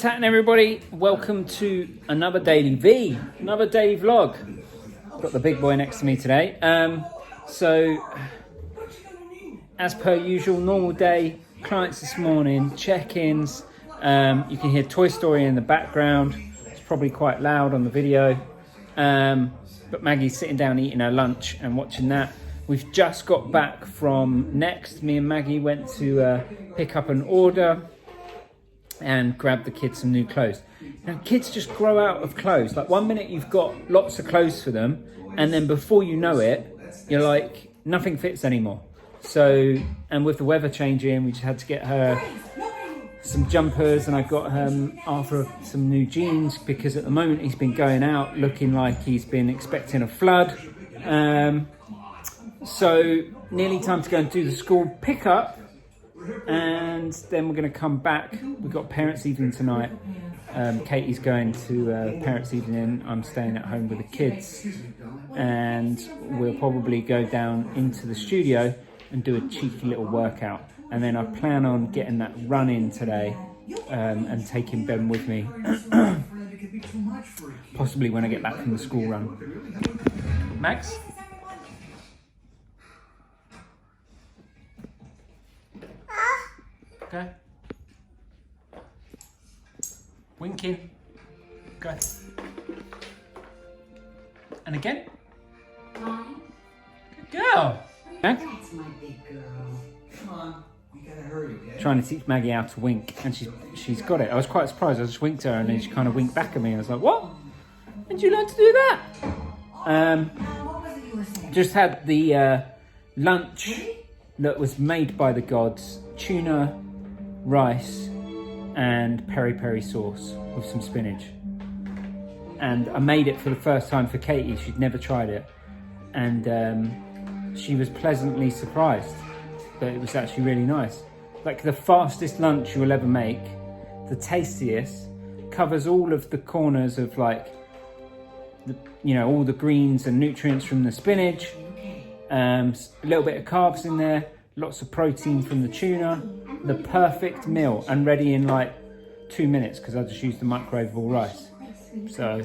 What's happening, everybody? Welcome to another daily vlog. Got the big boy next to me today. So as per usual, normal day, clients this morning, check-ins. You can hear Toy Story in the background. It's probably quite loud on the video. But Maggie's sitting down eating her lunch and watching that. We've just got back from Next. Me and Maggie went to pick up an order and grab the kids some new clothes. Now, kids just grow out of clothes. Like, one minute you've got lots of clothes for them, and then before you know it, you're like, nothing fits anymore. So, and with the weather changing, we just had to get her some jumpers, and I got Arthur some new jeans, because at the moment he's been going out looking like he's been expecting a flood. So nearly time to go and do the school pickup, and then we're going to come back. We've got parents' evening tonight. Katie's going to parents' evening. I'm staying at home with the kids, and we'll probably go down into the studio and do a cheeky little workout. And then I plan on getting that run in today, and taking Ben with me, possibly when I get back from the school run. Max? Okay. Winking. Okay. And again. Good girl. That's my big girl. Come on, we gotta hurry, okay? Trying to teach Maggie how to wink, and she's got it. I was quite surprised. I just winked at her, and then she kind of winked back at me. I was like, "What? When did you learn to do that?" What was it you were saying? Just had the lunch that was made by the gods: tuna, rice, and peri-peri sauce with some spinach. And I made it for the first time for Katie. She'd never tried it, and she was pleasantly surprised that it was actually really nice. Like, the fastest lunch you will ever make, the tastiest, covers all of the corners of, like, all the greens and nutrients from the spinach, a little bit of carbs in there, lots of protein from the tuna. The perfect meal, and ready in like 2 minutes, because I just used the microwavable rice. So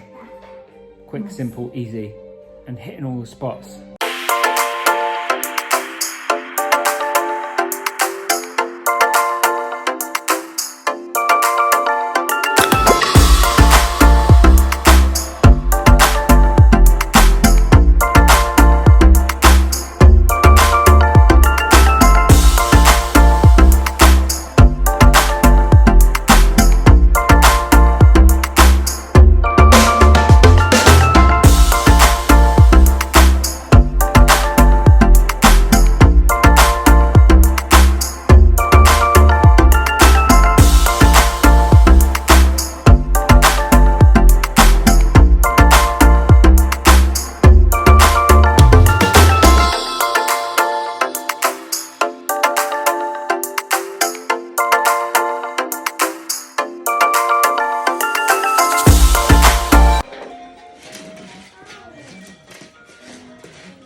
quick, simple, easy, and hitting all the spots.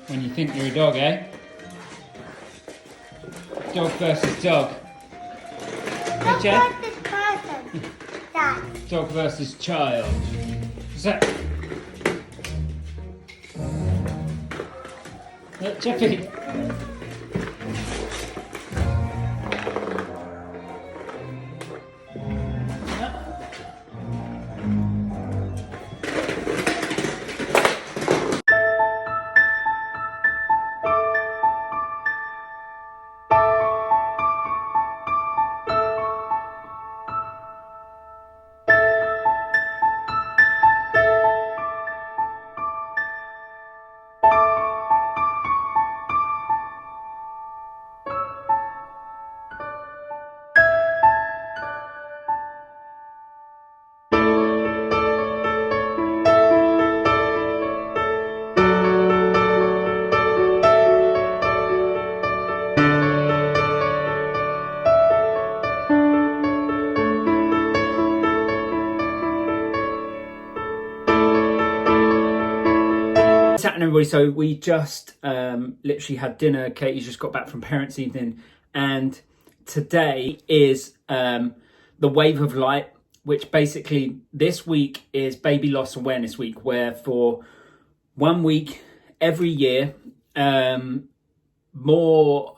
When you think you're a dog, eh? Dog versus dog. Dog Jeff? versus person. Dad. Dog versus child. What's that? Jeffy. What's happening, everybody? So we just literally had dinner. Katie's just got back from parents' evening, and today is the Wave of Light which basically this week is Baby Loss Awareness Week, where for 1 week every year, more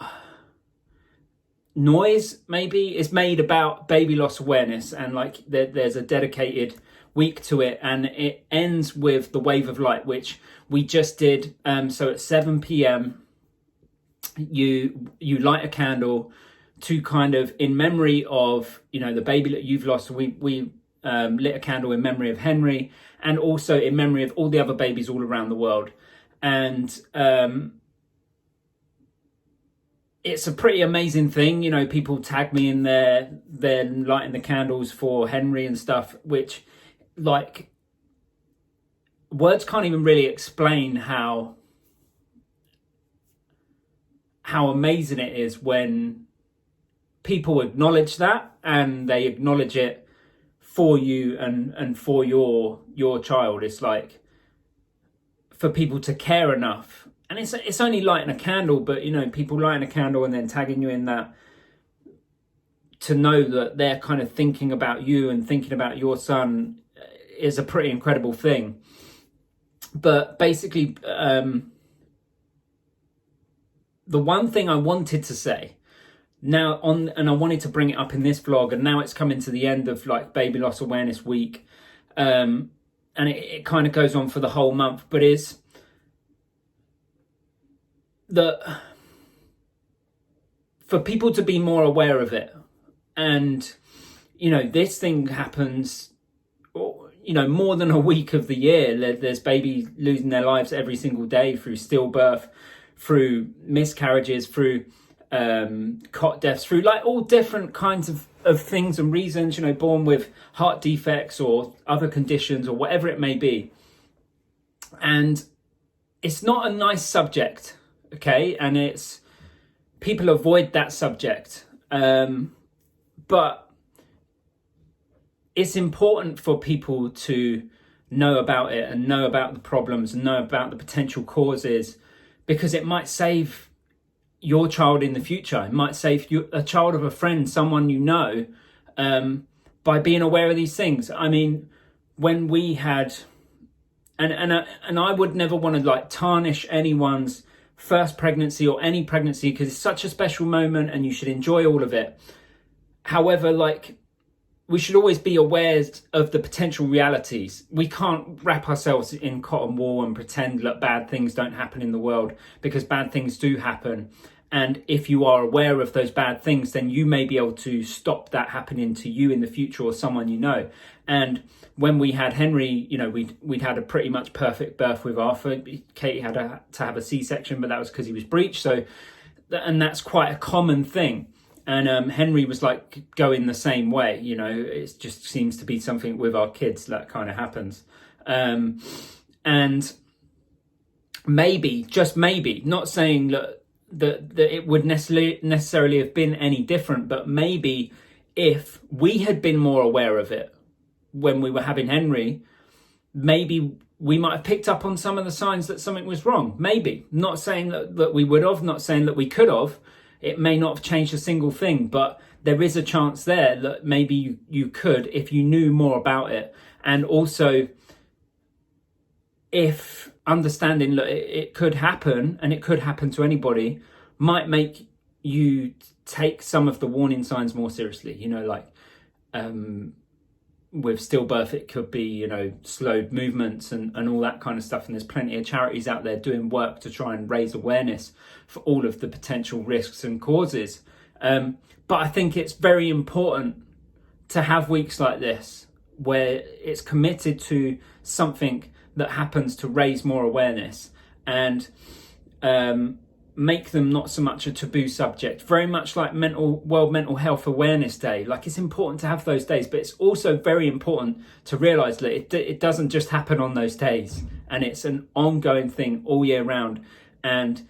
noise maybe is made about baby loss awareness, and like there's a dedicated week to it, and it ends with the Wave of Light, which we just did. So at 7 p.m. you light a candle to kind of in memory of, you know, the baby that you've lost. We lit a candle in memory of Henry, and also in memory of all the other babies all around the world. And it's a pretty amazing thing. You know, people tag me in there, they're lighting the candles for Henry and stuff, which, like, words can't even really explain how amazing it is when people acknowledge that, and they acknowledge it for you and for your child. It's like, for people to care enough. And it's only lighting a candle, but, you know, people lighting a candle and then tagging you in that, to know that they're kind of thinking about you and thinking about your son, is a pretty incredible thing. But basically, the one thing I wanted to say now and I wanted to bring it up in this vlog, and now it's coming to the end of like Baby Loss Awareness Week, and it kind of goes on for the whole month, but is that for people to be more aware of it. And, you know, this thing happens, you know, more than a week of the year. There's babies losing their lives every single day through stillbirth, through miscarriages, through cot deaths, through like all different kinds of things and reasons, you know, born with heart defects or other conditions or whatever it may be. And it's not a nice subject, okay? And it's, people avoid that subject. But it's important for people to know about it and know about the problems and know about the potential causes, because it might save your child in the future. It might save you, a child of a friend, someone you know, by being aware of these things. I mean, when we had, and I would never want to like tarnish anyone's first pregnancy or any pregnancy, because it's such a special moment and you should enjoy all of it. However, like, we should always be aware of the potential realities. We can't wrap ourselves in cotton wool and pretend that bad things don't happen in the world, because bad things do happen. And if you are aware of those bad things, then you may be able to stop that happening to you in the future or someone you know. And when we had Henry, you know, we'd had a pretty much perfect birth with Arthur. Katie had to have a C-section, but that was because he was breech. So, and that's quite a common thing. And Henry was like going the same way, you know. It just seems to be something with our kids that kind of happens. And maybe, just maybe, not saying that it would necessarily have been any different, but maybe if we had been more aware of it when we were having Henry, maybe we might have picked up on some of the signs that something was wrong. Maybe. Not saying that we would have, not saying that we could have. It may not have changed a single thing, but there is a chance there that maybe you could, if you knew more about it. And also, if understanding that it could happen, and it could happen to anybody, might make you take some of the warning signs more seriously. You know, like with stillbirth, it could be, you know, slowed movements and all that kind of stuff. And there's plenty of charities out there doing work to try and raise awareness for all of the potential risks and causes. But I think it's very important to have weeks like this where it's committed to something that happens to raise more awareness and make them not so much a taboo subject. Very much like World Mental Health Awareness Day. Like, it's important to have those days, but it's also very important to realise that it doesn't just happen on those days, and it's an ongoing thing all year round. And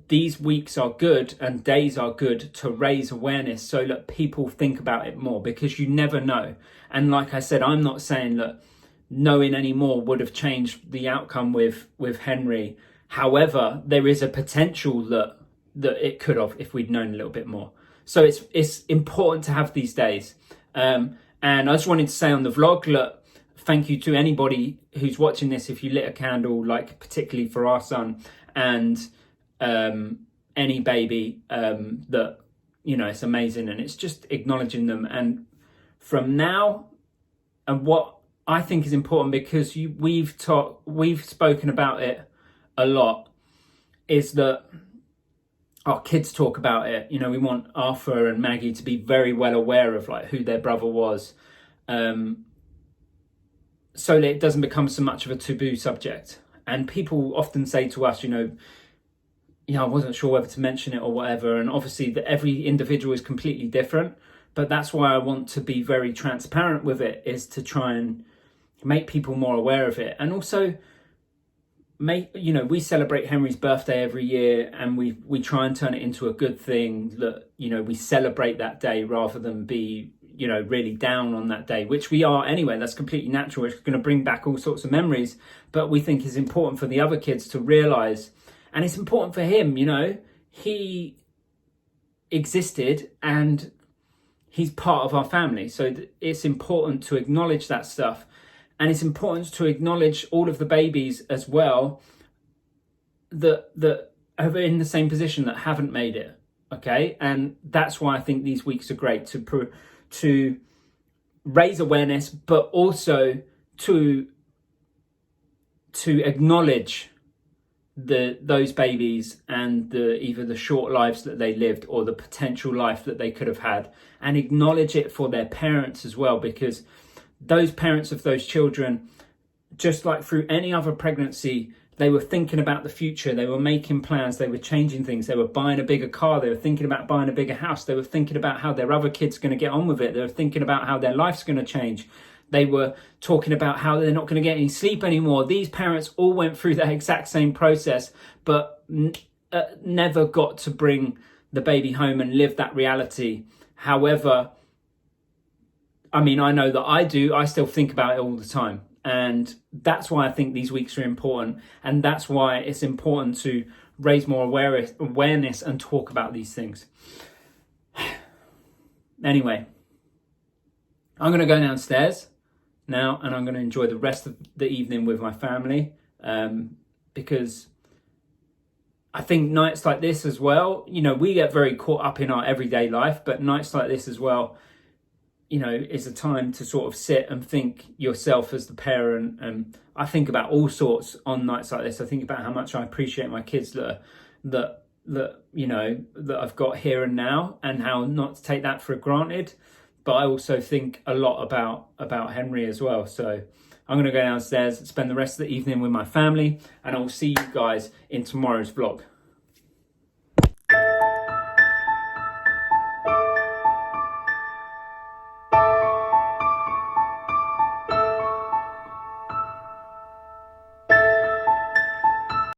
these weeks are good and days are good to raise awareness so that people think about it more, because you never know. And like I said, I'm not saying that knowing any more would have changed the outcome with Henry. However, there is a potential that it could have if we'd known a little bit more. So it's important to have these days. And And I just wanted to say on the vlog, look, thank you to anybody who's watching this. If you lit a candle, like particularly for our son and any baby, that, you know, it's amazing. And it's just acknowledging them. And from now, and what I think is important, because we've spoken about it a lot, is that our kids talk about it. You know, we want Arthur and Maggie to be very well aware of like who their brother was, so that it doesn't become so much of a taboo subject. And people often say to us, you know, I wasn't sure whether to mention it or whatever. And obviously that every individual is completely different, but that's why I want to be very transparent with it, is to try and make people more aware of it. And also we celebrate Henry's birthday every year, and we try and turn it into a good thing, that, you know, we celebrate that day rather than be, you know, really down on that day, which we are anyway. That's completely natural. It's going to bring back all sorts of memories, but we think it's important for the other kids to realize, and it's important for him, you know, he existed and he's part of our family. So it's important to acknowledge that stuff. And it's important to acknowledge all of the babies as well that are in the same position, that haven't made it. Okay, and that's why I think these weeks are great, to raise awareness, but also to acknowledge those babies and either the short lives that they lived or the potential life that they could have had, and acknowledge it for their parents as well, because those parents of those children, just like through any other pregnancy, they were thinking about the future. They were making plans. They were changing things. They were buying a bigger car. They were thinking about buying a bigger house. They were thinking about how their other kid's going to get on with it. They were thinking about how their life's going to change. They were talking about how they're not going to get any sleep anymore. These parents all went through that exact same process, but never got to bring the baby home and live that reality. However, I mean, I know that I do. I still think about it all the time. And that's why I think these weeks are important. And that's why it's important to raise more awareness and talk about these things. Anyway, I'm going to go downstairs now, and I'm going to enjoy the rest of the evening with my family, because I think nights like this as well, you know, we get very caught up in our everyday life, but nights like this as well, you know, is a time to sort of sit and think yourself as the parent. And I think about all sorts on nights like this. I think about how much I appreciate my kids that you know, that I've got here and now, and how not to take that for granted. But I also think a lot about Henry as well. So I'm going to go downstairs and spend the rest of the evening with my family, and I'll see you guys in tomorrow's vlog.